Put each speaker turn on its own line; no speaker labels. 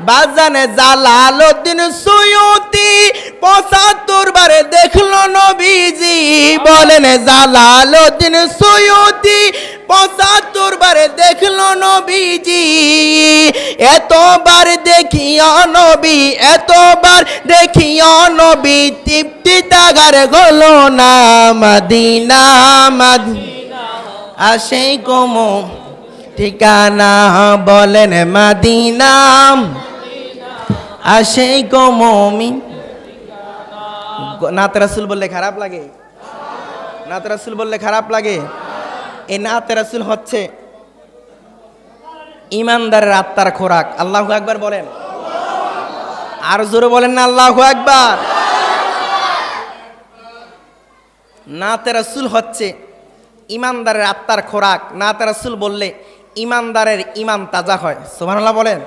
বাজানে Jalaluddin Suyuti ৭৫ বারে দেখলো নবীজি। বলেন জালালউদ্দিন সুয়ুতি ৭৫ বারে দেখলো নবীজি। এতবার দেখিও নবী, এতবার দেখিও নবী, তৃপ্তি তাগার হলো না। মদিনা মদিনা আসে কোমো ঠিকানা। বলেন মদিনা আসে কোমমি। নাত রাসূল বললে খারাপ লাগে? নাত রাসূল বললে খারাপ লাগে? এই নাত রাসূল হচ্ছে ইমানদারের আত্মার খোরাক। আল্লাহু আকবার বলেন। আর জোরে বলেন না আল্লাহু আকবার। নাত রাসূল হচ্ছে ইমানদারের আত্মার খোরাক। নাত রাসূল বললে ইমানদারের ইমান তাজা হয়। সুবহানাল্লাহ বলেন।